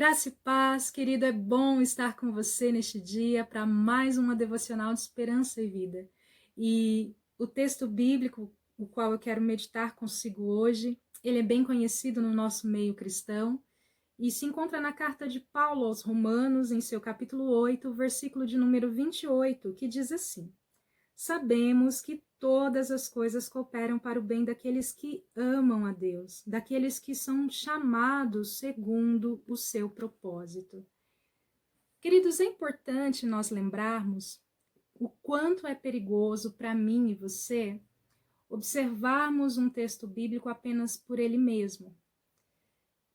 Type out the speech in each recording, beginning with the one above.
Graça e paz, querido, é bom estar com você neste dia para mais uma devocional de esperança e vida. E o texto bíblico, o qual eu quero meditar consigo hoje, ele é bem conhecido no nosso meio cristão e se encontra na carta de Paulo aos Romanos, em seu capítulo 8, versículo de número 28, que diz assim: Sabemos que todas as coisas cooperam para o bem daqueles que amam a Deus, daqueles que são chamados segundo o seu propósito. Queridos, é importante nós lembrarmos o quanto é perigoso para mim e você observarmos um texto bíblico apenas por ele mesmo.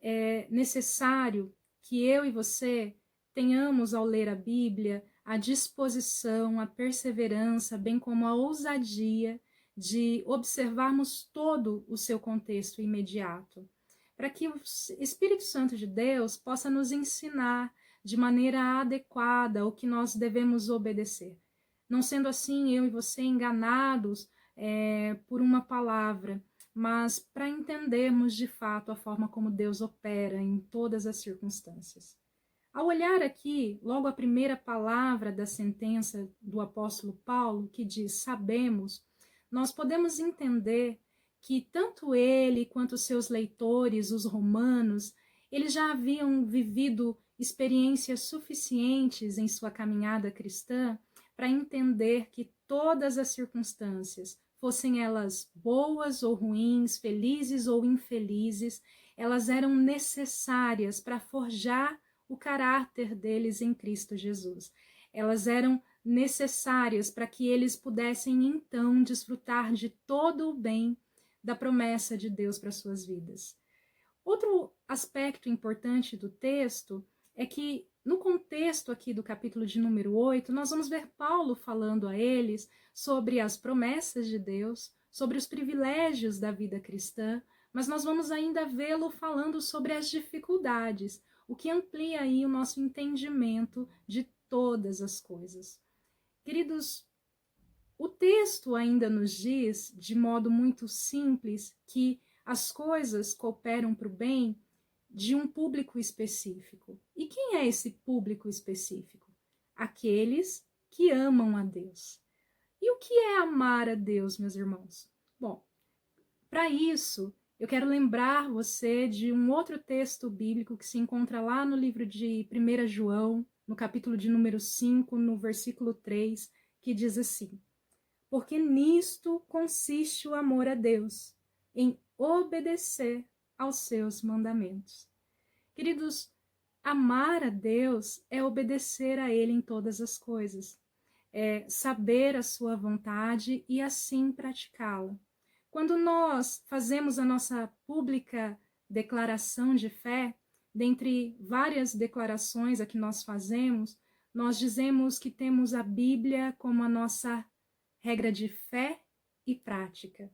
É necessário que eu e você tenhamos, ao ler a Bíblia, a disposição, a perseverança, bem como a ousadia de observarmos todo o seu contexto imediato, para que o Espírito Santo de Deus possa nos ensinar de maneira adequada o que nós devemos obedecer. Não sendo assim, eu e você enganados por uma palavra, mas para entendermos de fato a forma como Deus opera em todas as circunstâncias. Ao olhar aqui, logo a primeira palavra da sentença do apóstolo Paulo, que diz sabemos, nós podemos entender que tanto ele quanto seus leitores, os romanos, eles já haviam vivido experiências suficientes em sua caminhada cristã para entender que todas as circunstâncias, fossem elas boas ou ruins, felizes ou infelizes, elas eram necessárias para forjar o caráter deles em Cristo Jesus. Elas eram necessárias para que eles pudessem então desfrutar de todo o bem da promessa de Deus para suas vidas. Outro aspecto importante do texto é que no contexto aqui do capítulo de número 8, nós vamos ver Paulo falando a eles sobre as promessas de Deus, sobre os privilégios da vida cristã, mas nós vamos ainda vê-lo falando sobre as dificuldades, o que amplia aí o nosso entendimento de todas as coisas. Queridos, o texto ainda nos diz, de modo muito simples, que as coisas cooperam para o bem de um público específico. E quem é esse público específico? Aqueles que amam a Deus. E o que é amar a Deus, meus irmãos? Bom, para isso, eu quero lembrar você de um outro texto bíblico que se encontra lá no livro de 1 João, no capítulo de número 5, no versículo 3, que diz assim: Porque nisto consiste o amor a Deus, em obedecer aos seus mandamentos. Queridos, amar a Deus é obedecer a Ele em todas as coisas, é saber a sua vontade e assim praticá-la. Quando nós fazemos a nossa pública declaração de fé, dentre várias declarações a que nós fazemos, nós dizemos que temos a Bíblia como a nossa regra de fé e prática.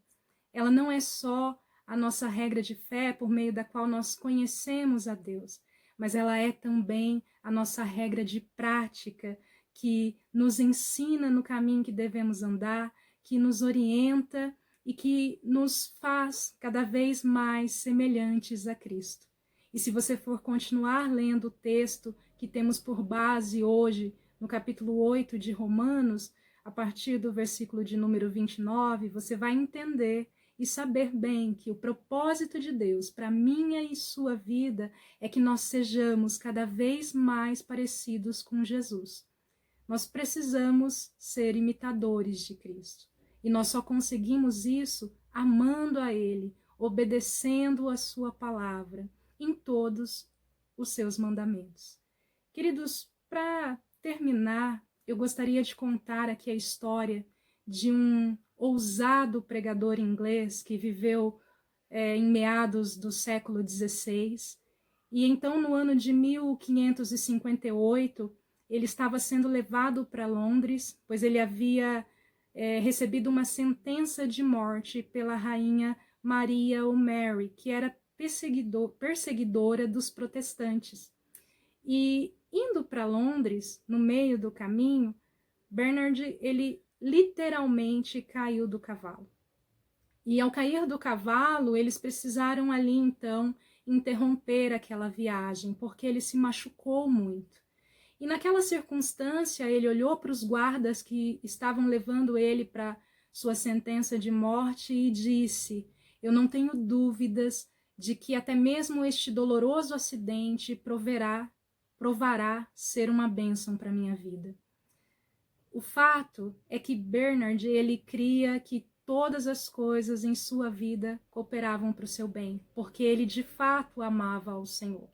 Ela não é só a nossa regra de fé por meio da qual nós conhecemos a Deus, mas ela é também a nossa regra de prática que nos ensina no caminho que devemos andar, que nos orienta e que nos faz cada vez mais semelhantes a Cristo. E se você for continuar lendo o texto que temos por base hoje, no capítulo 8 de Romanos, a partir do versículo de número 29, você vai entender e saber bem que o propósito de Deus para minha e sua vida é que nós sejamos cada vez mais parecidos com Jesus. Nós precisamos ser imitadores de Cristo. E nós só conseguimos isso amando a Ele, obedecendo a sua palavra em todos os seus mandamentos. Queridos, para terminar, eu gostaria de contar aqui a história de um ousado pregador inglês que viveu em meados do século XVI. E então, no ano de 1558, ele estava sendo levado para Londres, pois ele havia recebido uma sentença de morte pela rainha Maria ou Mary, que era perseguidora dos protestantes. E indo para Londres, no meio do caminho, Bernard, ele literalmente caiu do cavalo. E ao cair do cavalo, eles precisaram ali então interromper aquela viagem, porque ele se machucou muito. E naquela circunstância, ele olhou para os guardas que estavam levando ele para sua sentença de morte e disse: eu não tenho dúvidas de que até mesmo este doloroso acidente provará ser uma bênção para a minha vida. O fato é que Bernard, ele cria que todas as coisas em sua vida cooperavam para o seu bem, porque ele de fato amava ao Senhor.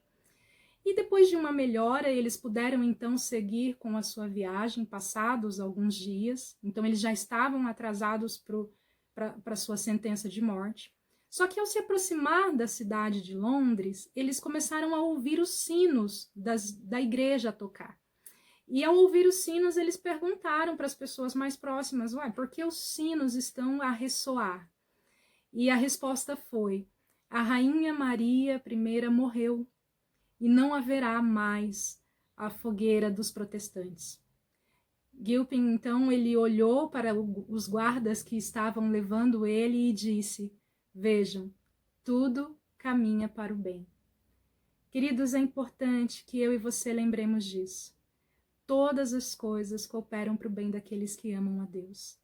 E depois de uma melhora, eles puderam então seguir com a sua viagem, passados alguns dias. Então eles já estavam atrasados para sua sentença de morte. Só que ao se aproximar da cidade de Londres, eles começaram a ouvir os sinos da igreja a tocar. E ao ouvir os sinos, eles perguntaram para as pessoas mais próximas: ué, por que os sinos estão a ressoar? E a resposta foi: a Rainha Maria I morreu e não haverá mais a fogueira dos protestantes. Gilpin, então, ele olhou para os guardas que estavam levando ele e disse: vejam, tudo caminha para o bem. Queridos, é importante que eu e você lembremos disso. Todas as coisas cooperam para o bem daqueles que amam a Deus.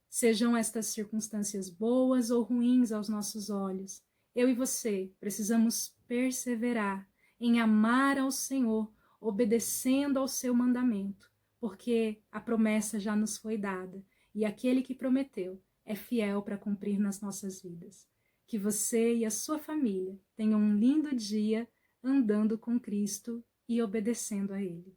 Sejam estas circunstâncias boas ou ruins aos nossos olhos, eu e você precisamos perseverar em amar ao Senhor, obedecendo ao seu mandamento, porque a promessa já nos foi dada e aquele que prometeu é fiel para cumprir nas nossas vidas. Que você e a sua família tenham um lindo dia andando com Cristo e obedecendo a Ele.